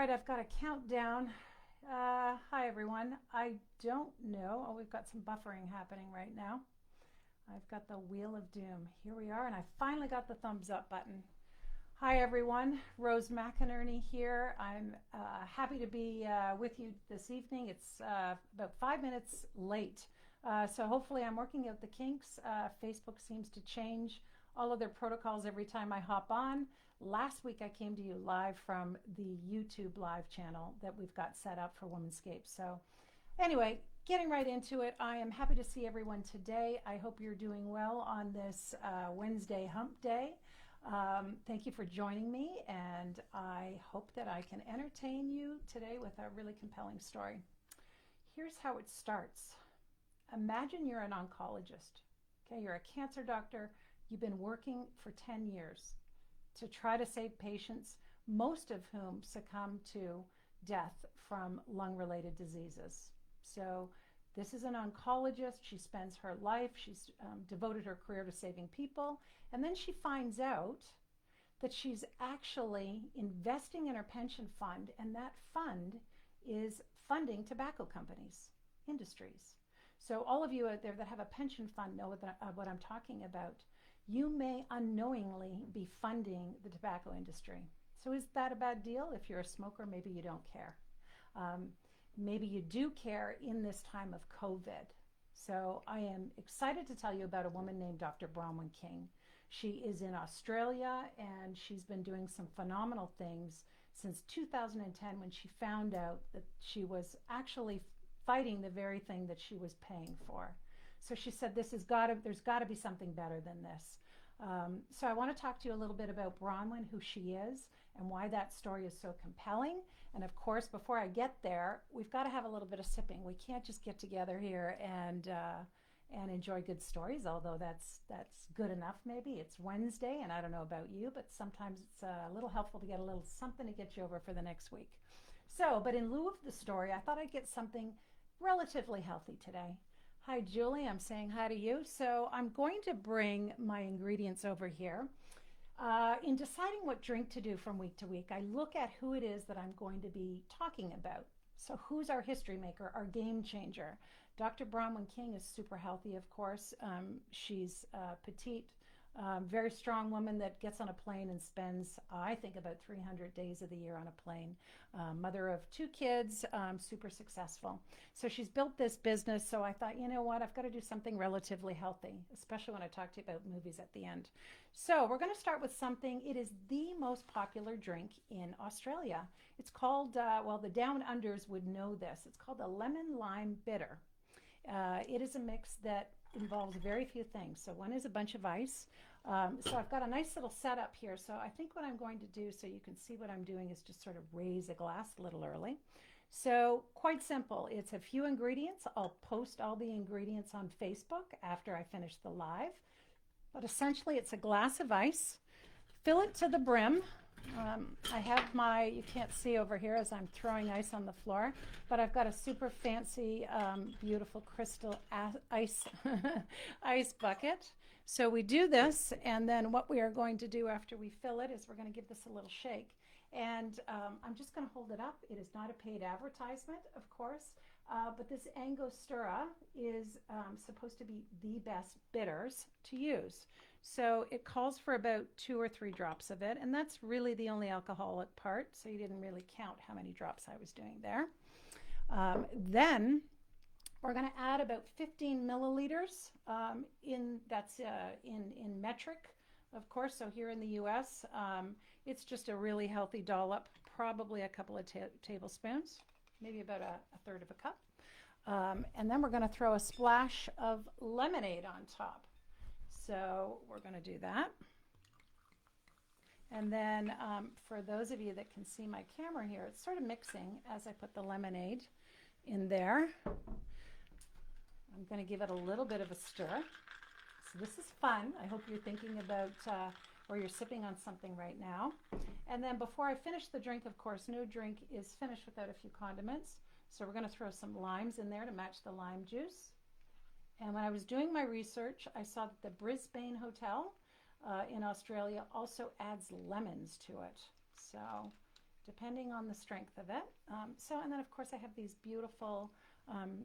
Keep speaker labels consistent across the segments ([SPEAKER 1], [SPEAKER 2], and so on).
[SPEAKER 1] right, I've got a countdown. Hi, everyone. I don't know. Oh, we've got some buffering happening right now. I've got the Wheel of Doom. Here we are, and I finally got the thumbs up button. Hi, everyone. Rose McInerney here. I'm happy to be with you this evening. It's about 5 minutes late. So hopefully I'm working out the kinks. Facebook seems to change all of their protocols every time I hop on. Last week I came to you live from the YouTube live channel that we've got set up for Womanscape. So anyway, getting right into it, I am happy to see everyone today. I hope you're doing well on this Wednesday hump day. Thank you for joining me, and I hope that I can entertain you today with a really compelling story. Here's how it starts. Imagine you're an oncologist. Okay, you're a cancer doctor. You've been working for 10 years to try to save patients, most of whom succumb to death from lung-related diseases. So this is an oncologist. She spends her life, she's devoted her career to saving people, and then she finds out that she's actually investing in her pension fund, and that fund is funding tobacco companies, industries. So all of you out there that have a pension fund know what I'm talking about. You may unknowingly be funding the tobacco industry. So is that a bad deal? If you're a smoker, maybe you don't care. Maybe you do care in this time of COVID. So I am excited to tell you about a woman named Dr. Bronwen King. She is in Australia, and she's been doing some phenomenal things since 2010 when she found out that she was actually fighting the very thing that she was paying for. So she said, there's got to be something better than this. So I want to talk to you a little bit about Bronwyn, who she is, and why that story is so compelling. And of course, before I get there, we've got to have a little bit of sipping. We can't just get together here and enjoy good stories, although that's good enough maybe. It's Wednesday, and I don't know about you, but sometimes it's a little helpful to get a little something to get you over for the next week. So, but in lieu of the story, I thought I'd get something relatively healthy today. Hi, Julie. I'm saying hi to you. So I'm going to bring my ingredients over here. In deciding what drink to do from week to week, I look at who it is that I'm going to be talking about. So who's our history maker, our game changer? Dr. Bronwen King is super healthy, of course. She's petite, very strong woman that gets on a plane and spends, I think, about 300 days of the year on a plane. Mother of 2 kids, super successful. So she's built this business. So I thought, you know what, I've got to do something relatively healthy, especially when I talk to you about movies at the end. So we're going to start with something. It is the most popular drink in Australia. It's called, well, the Down Unders would know this. It's called a lemon lime bitter. It is a mix that involves very few things. So one is a bunch of ice. So I've got a nice little setup here. So I think what I'm going to do, so you can see what I'm doing, is just sort of raise a glass a little early. So quite simple. It's a few ingredients. I'll post all the ingredients on Facebook after I finish the live. But essentially it's a glass of ice. Fill it to the brim. I have my, you can't see over here as I'm throwing ice on the floor, but I've got a super fancy, beautiful crystal ice, ice bucket. So we do this, and then what we are going to do after we fill it is we're going to give this a little shake. And I'm just going to hold it up. It is not a paid advertisement, of course, but this Angostura is supposed to be the best bitters to use. So it calls for about 2 or 3 drops of it, and that's really the only alcoholic part, so you didn't really count how many drops I was doing there. Then we're going to add about 15 milliliters in metric, of course. So here in the US, it's just a really healthy dollop, probably a couple of tablespoons, maybe about a third of a cup. And then we're going to throw a splash of lemonade on top. So we're going to do that. And then for those of you that can see my camera here, it's sort of mixing as I put the lemonade in there. I'm going to give it a little bit of a stir. So this is fun. I hope you're thinking about or you're sipping on something right now. And then before I finish the drink, of course, no drink is finished without a few condiments. So we're going to throw some limes in there to match the lime juice. And when I was doing my research, I saw that the Brisbane Hotel in Australia also adds lemons to it. So depending on the strength of it. And then of course I have these beautiful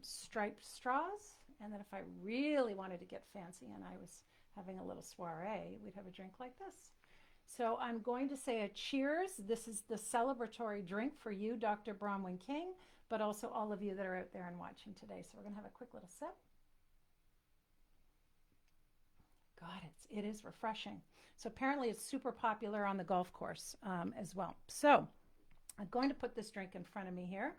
[SPEAKER 1] striped straws. And then if I really wanted to get fancy and I was having a little soiree, we'd have a drink like this. So I'm going to say a cheers. This is the celebratory drink for you, Dr. Bronwen King, but also all of you that are out there and watching today. So we're going to have a quick little sip. God, it is refreshing. So apparently it's super popular on the golf course as well. So I'm going to put this drink in front of me here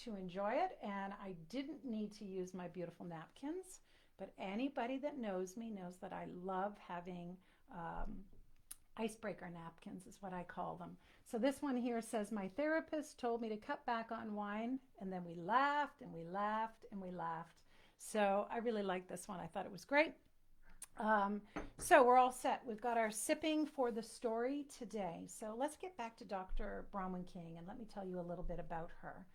[SPEAKER 1] to enjoy it. And I didn't need to use my beautiful napkins, but anybody that knows me knows that I love having icebreaker napkins is what I call them. So this one here says, my therapist told me to cut back on wine, and then we laughed and we laughed and we laughed. So I really like this one. I thought it was great. So we're all set. We've got our sipping for the story today. So let's get back to Dr. Bronwen King and let me tell you a little bit about her.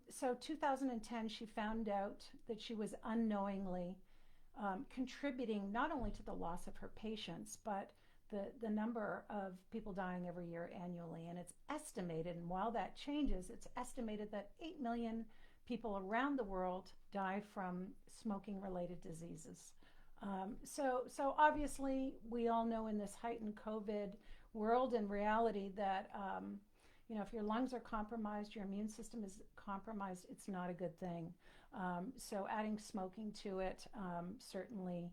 [SPEAKER 1] So 2010, she found out that she was unknowingly contributing not only to the loss of her patients, but the number of people dying every year annually. And it's estimated, and while that changes, it's estimated that 8 million people around the world die from smoking-related diseases. So obviously, we all know in this heightened COVID world and reality that, if your lungs are compromised, your immune system is compromised, it's not a good thing. So adding smoking to it, certainly,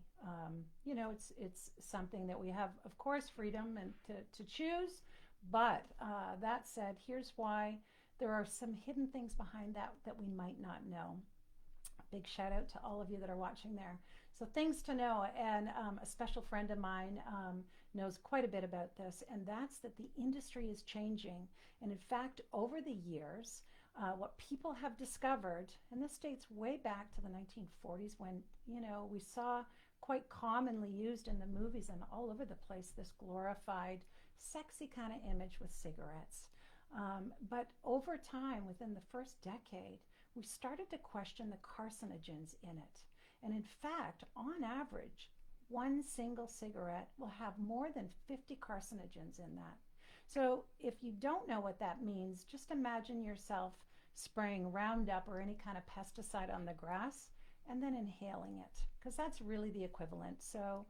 [SPEAKER 1] it's something that we have, of course, freedom and to choose. But that said, here's why there are some hidden things behind that we might not know. Big shout out to all of you that are watching there. So things to know, and a special friend of mine knows quite a bit about this, and that's that the industry is changing. And in fact, over the years, what people have discovered, and this dates way back to the 1940s when, we saw quite commonly used in the movies and all over the place this glorified, sexy kind of image with cigarettes. But over time, within the first decade, we started to question the carcinogens in it. And in fact, on average, one single cigarette will have more than 50 carcinogens in that. So if you don't know what that means, just imagine yourself spraying Roundup or any kind of pesticide on the grass and then inhaling it, because that's really the equivalent. So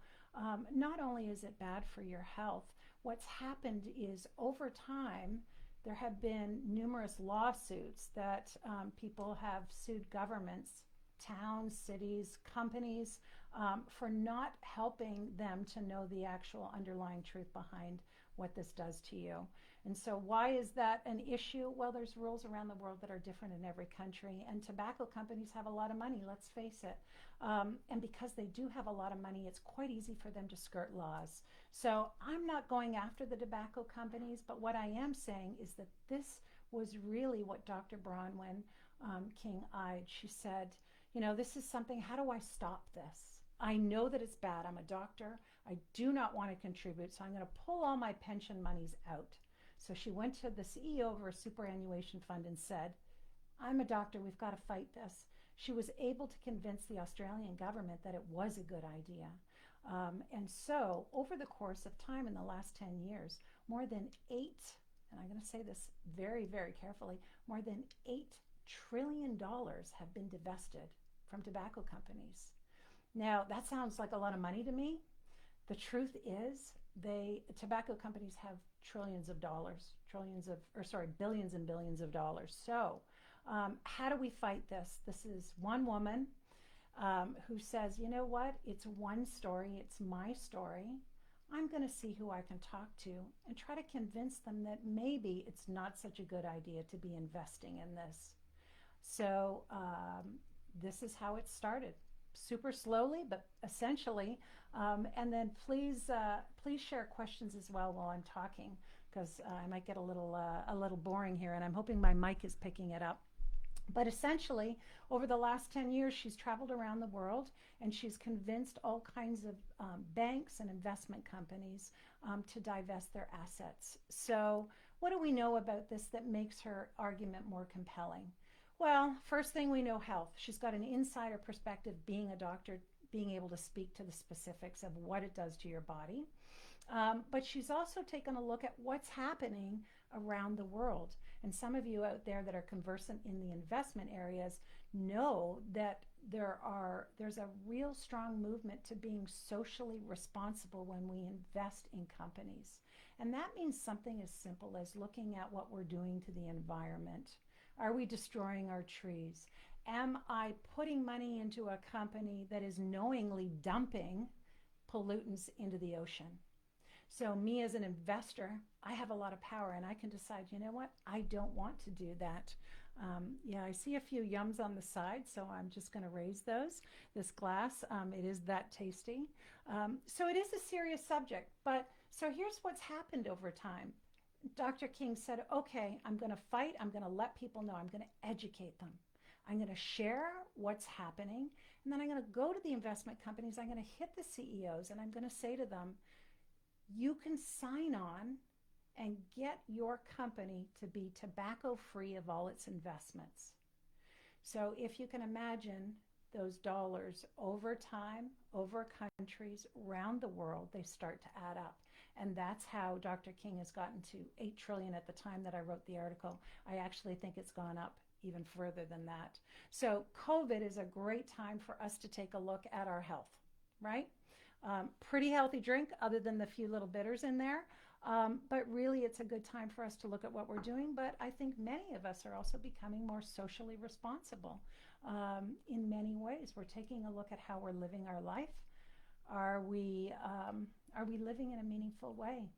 [SPEAKER 1] not only is it bad for your health, what's happened is over time, there have been numerous lawsuits that people have sued governments, towns, cities, companies for not helping them to know the actual underlying truth behind what this does to you. And so why is that an issue? Well, there's rules around the world that are different in every country, and tobacco companies have a lot of money, let's face it. And because they do have a lot of money, it's quite easy for them to skirt laws. So I'm not going after the tobacco companies, but what I am saying is that this was really what Dr. Bronwen King eyed. She said, this is something, how do I stop this? I know that it's bad. I'm a doctor. I do not want to contribute, so I'm going to pull all my pension monies out. So she went to the CEO of her superannuation fund and said, I'm a doctor. We've got to fight this. She was able to convince the Australian government that it was a good idea. And so over the course of time in the last 10 years, more than and I'm going to say this very, very carefully, more than $8 trillion have been divested from tobacco companies. Now, that sounds like a lot of money to me. The truth is, tobacco companies have billions and billions of dollars. So how do we fight this? This is one woman who says, you know what? It's one story. It's my story. I'm going to see who I can talk to and try to convince them that maybe it's not such a good idea to be investing in this. So this is how it started. Super slowly, but essentially. And then please share questions as well while I'm talking, because I might get a little boring here, and I'm hoping my mic is picking it up. But essentially, over the last 10 years, she's traveled around the world, and she's convinced all kinds of banks and investment companies to divest their assets. So what do we know about this that makes her argument more compelling? Well, first thing we know, health. She's got an insider perspective, being a doctor, being able to speak to the specifics of what it does to your body. But she's also taken a look at what's happening around the world. And some of you out there that are conversant in the investment areas know that there's a real strong movement to being socially responsible when we invest in companies. And that means something as simple as looking at what we're doing to the environment. Are we destroying our trees? Am I putting money into a company that is knowingly dumping pollutants into the ocean? So me as an investor, I have a lot of power and I can decide, you know what, I don't want to do that. Yeah, I see a few yums on the side, so I'm just going to raise those. This glass, it is that tasty. So it is a serious subject, but so here's what's happened over time. Dr. King said, okay, I'm going to fight. I'm going to let people know. I'm going to educate them. I'm going to share what's happening. And then I'm going to go to the investment companies. I'm going to hit the CEOs and I'm going to say to them, you can sign on and get your company to be tobacco free of all its investments. So if you can imagine those dollars over time, over countries around the world, they start to add up. And that's how Dr. King has gotten to 8 trillion at the time that I wrote the article. I actually think it's gone up even further than that. So COVID is a great time for us to take a look at our health, right? Pretty healthy drink other than the few little bitters in there. But really it's a good time for us to look at what we're doing. But I think many of us are also becoming more socially responsible in many ways. We're taking a look at how we're living our life. Are we living in a meaningful way?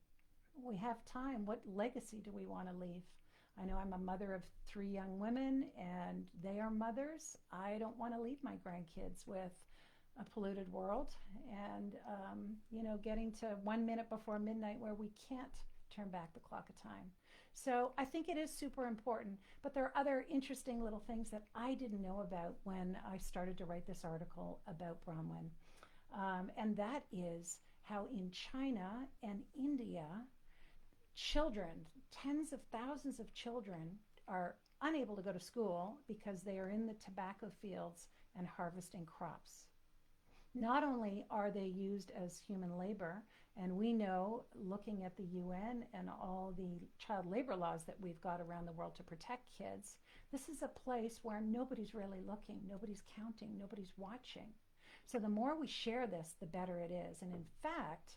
[SPEAKER 1] We have time. What legacy do we want to leave? I know I'm a mother of 3 young women and they are mothers. I don't want to leave my grandkids with a polluted world and, getting to 1 minute before midnight where we can't turn back the clock of time. So I think it is super important, but there are other interesting little things that I didn't know about when I started to write this article about Bronwyn. And that is how in China and India, children, tens of thousands of children are unable to go to school because they are in the tobacco fields and harvesting crops. Not only are they used as human labor, and we know, looking at the UN and all the child labor laws that we've got around the world to protect kids, this is a place where nobody's really looking, nobody's counting, nobody's watching. So the more we share this, the better it is. And in fact,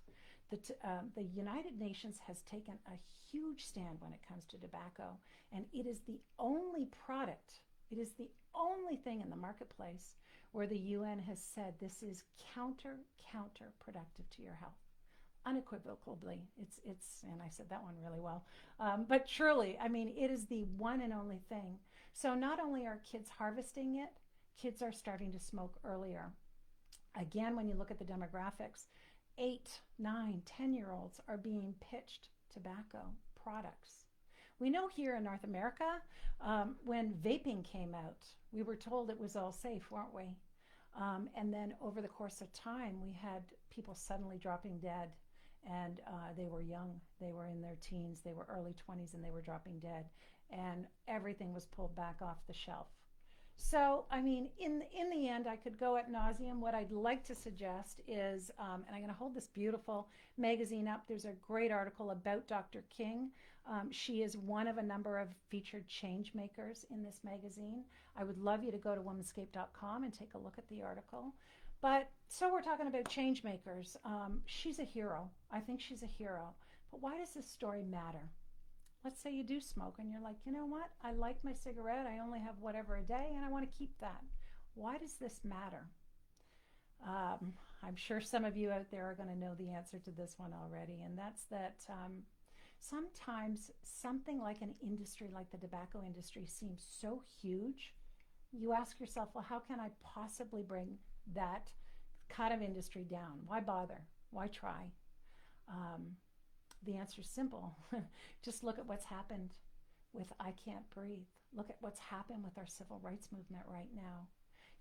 [SPEAKER 1] the United Nations has taken a huge stand when it comes to tobacco, and it is the only product, it is the only thing in the marketplace where the UN has said this is counterproductive to your health. Unequivocally, it's and I said that one really well, but truly, I mean, it is the one and only thing. So not only are kids harvesting it, kids are starting to smoke earlier. Again, when you look at the demographics, 8, 9, 10-year-olds are being pitched tobacco products. We know here in North America, when vaping came out, we were told it was all safe, weren't we? And then over the course of time, we had people suddenly dropping dead, and they were young. They were in their teens, they were early 20s, and they were dropping dead. And everything was pulled back off the shelf. So, I mean, in the end, I could go ad nauseum. What I'd like to suggest is, and I'm going to hold this beautiful magazine up. There's a great article about Dr. King. She is one of a number of featured change makers in this magazine. I would love you to go to womanscape.com and take a look at the article. But so we're talking about change makers. She's a hero. I think she's a hero. But why does this story matter? Let's say you do smoke and you're like, you know what? I like my cigarette. I only have whatever a day and I want to keep that. Why does this matter? I'm sure some of you out there are going to know the answer to this one already. And that's that sometimes something like an industry like the tobacco industry seems so huge. You ask yourself, well, how can I possibly bring that kind of industry down? Why bother? Why try? The answer is simple. Just look at what's happened with I Can't Breathe. Look at what's happened with our civil rights movement right now.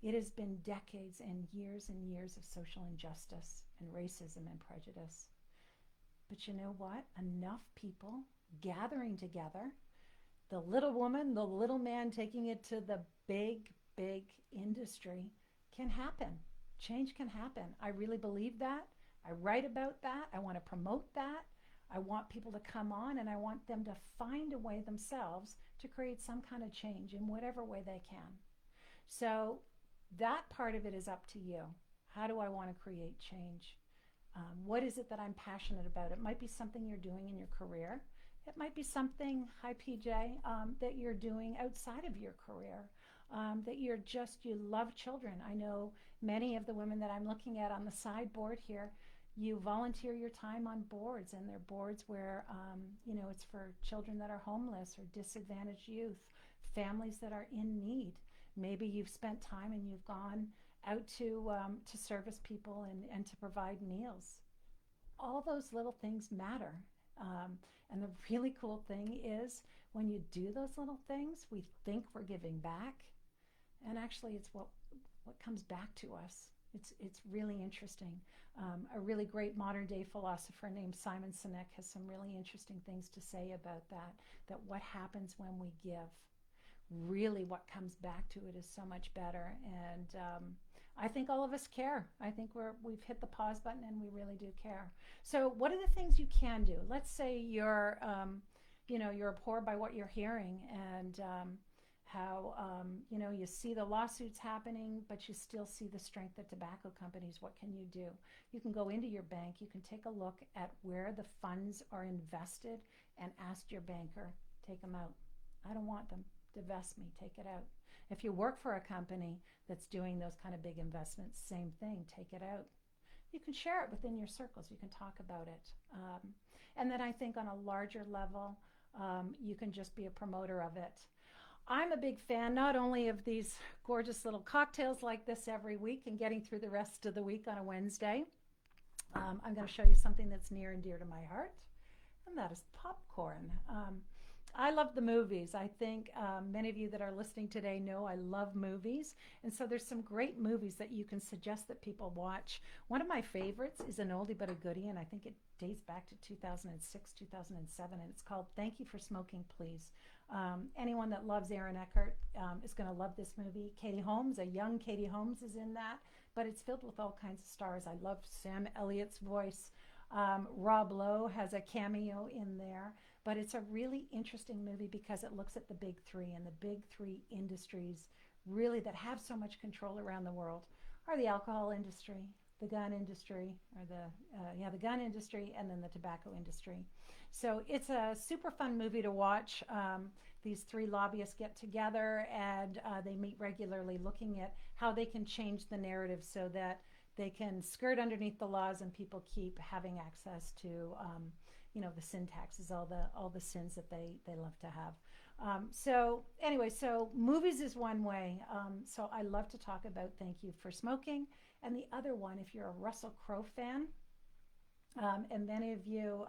[SPEAKER 1] It has been decades and years of social injustice and racism and prejudice. But you know what? Enough people gathering together, the little woman, the little man taking it to the big industry, can happen. Change can happen. I really believe that. I write about that. I want to promote that. I want people to come on, and I want them to find a way themselves to create some kind of change in whatever way they can. So that part of it is up to you. How do I want to create change? What is it that I'm passionate about? It might be something you're doing in your career. It might be something, hi PJ, that you're doing outside of your career. That you love children. I know many of the women that I'm looking at on the sideboard here, you volunteer your time on boards, and they're boards where, it's for children that are homeless or disadvantaged youth, families that are in need. Maybe you've spent time and you've gone out to service people and to provide meals. All those little things matter. And the really cool thing is when you do those little things, we think we're giving back. And actually, it's what comes back to us. It's really interesting. A really great modern day philosopher named Simon Sinek has some really interesting things to say about that what happens when we give. Really what comes back to it is so much better. And I think all of us care. I think we've hit the pause button and we really do care. So what are the things you can do? Let's say you're abhorred by what you're hearing, and how you see the lawsuits happening, but you still see the strength of tobacco companies. What can you do? You can go into your bank. You can take a look at where the funds are invested and ask your banker, take them out. I don't want them. Divest me. Take it out. If you work for a company that's doing those kind of big investments, same thing. Take it out. You can share it within your circles. You can talk about it. And then I think on a larger level, you can just be a promoter of it. I'm a big fan not only of these gorgeous little cocktails like this every week and getting through the rest of the week on a Wednesday. I'm going to show you something that's near and dear to my heart, and that is popcorn. I love the movies. I think many of you that are listening today know I love movies. And so there's some great movies that you can suggest that people watch. One of my favorites is an oldie but a goodie, and I think it dates back to 2006, 2007, and it's called Thank You for Smoking, Please. Anyone that loves Aaron Eckhart is going to love this movie. Katie Holmes, a young Katie Holmes, is in that, but it's filled with all kinds of stars. I love Sam Elliott's voice. Rob Lowe has a cameo in there. But it's a really interesting movie because it looks at the big three, and the big three industries really that have so much control around the world are the alcohol industry, the gun industry, or the gun industry, and then the tobacco industry. So it's a super fun movie to watch. These three lobbyists get together and they meet regularly, looking at how they can change the narrative so that they can skirt underneath the laws and people keep having access to the sin taxes, all the sins that they love to have. So movies is one way. So I love to talk about Thank You for Smoking. And the other one, if you're a Russell Crowe fan, and many of you,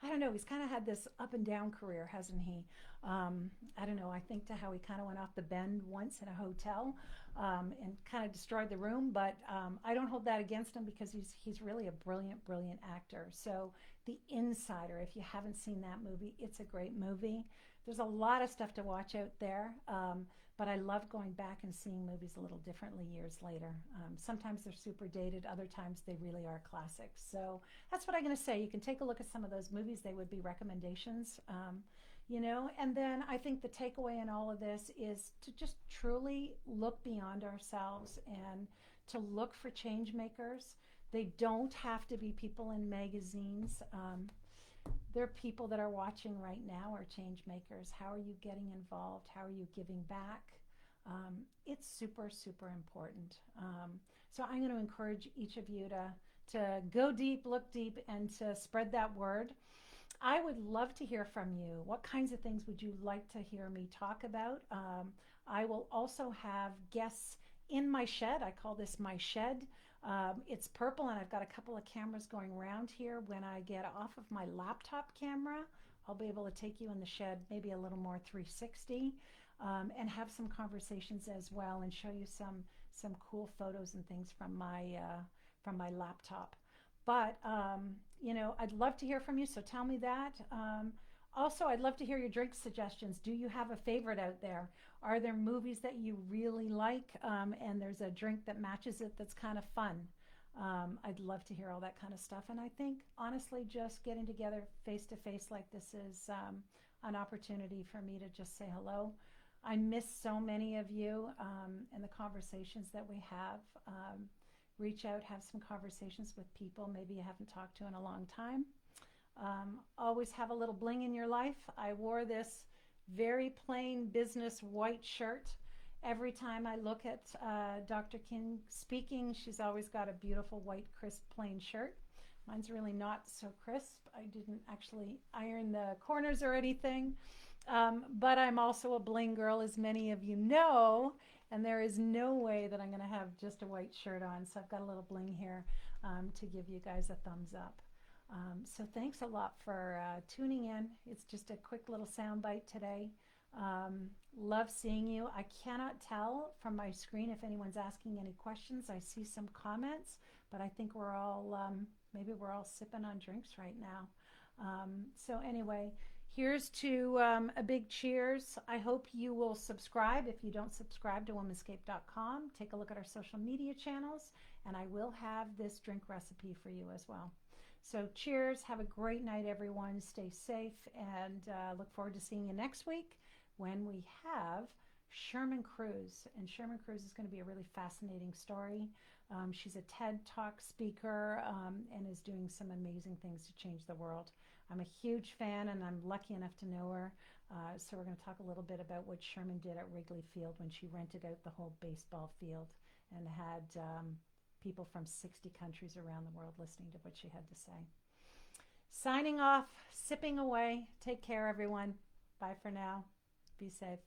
[SPEAKER 1] I don't know, he's kind of had this up and down career, hasn't he? I don't know, I think to how he kind of went off the bend once in a hotel and kind of destroyed the room, but I don't hold that against him because he's really a brilliant, brilliant actor. So The Insider, if you haven't seen that movie, it's a great movie. There's a lot of stuff to watch out there, but I love going back and seeing movies a little differently years later. Sometimes they're super dated, other times they really are classics. So that's what I'm going to say. You can take a look at some of those movies. They would be recommendations, and then I think the takeaway in all of this is to just truly look beyond ourselves and to look for change makers. They don't have to be people in magazines. There are people that are watching right now are change makers. How are you getting involved? How are you giving back? It's super, super important. So I'm going to encourage each of you to go deep, look deep, and to spread that word. I would love to hear from you. What kinds of things would you like to hear me talk about? I will also have guests in my shed. I call this my shed. It's purple, and I've got a couple of cameras going around here. When I get off of my laptop camera, I'll be able to take you in the shed, maybe a little more 360, and have some conversations as well, and show you some cool photos and things from my laptop. But I'd love to hear from you, so tell me that. Also, I'd love to hear your drink suggestions. Do you have a favorite out there? Are there movies that you really like, and there's a drink that matches it that's kind of fun? I'd love to hear all that kind of stuff. And I think, honestly, just getting together face to face like this is an opportunity for me to just say hello. I miss so many of you and the conversations that we have. Reach out, have some conversations with people maybe you haven't talked to in a long time. Always have a little bling in your life. I wore this very plain business white shirt. Every time I look at Dr. King speaking, she's always got a beautiful white, crisp, plain shirt. Mine's really not so crisp. I didn't actually iron the corners or anything. But I'm also a bling girl, as many of you know, and there is no way that I'm going to have just a white shirt on. So I've got a little bling here to give you guys a thumbs up. So thanks a lot for tuning in. It's just a quick little soundbite today. Love seeing you. I cannot tell from my screen if anyone's asking any questions. I see some comments, but I think we're all, maybe we're all sipping on drinks right now. So anyway, here's to a big cheers. I hope you will subscribe. If you don't subscribe to womanscape.com, take a look at our social media channels, and I will have this drink recipe for you as well. So cheers. Have a great night, everyone. Stay safe, and look forward to seeing you next week when we have Sherman Cruz. And Sherman Cruz is going to be a really fascinating story. She's a TED Talk speaker and is doing some amazing things to change the world. I'm a huge fan, and I'm lucky enough to know her. So we're going to talk a little bit about what Sherman did at Wrigley Field when she rented out the whole baseball field and had people from 60 countries around the world listening to what she had to say. Signing off, sipping away. Take care, everyone. Bye for now. Be safe.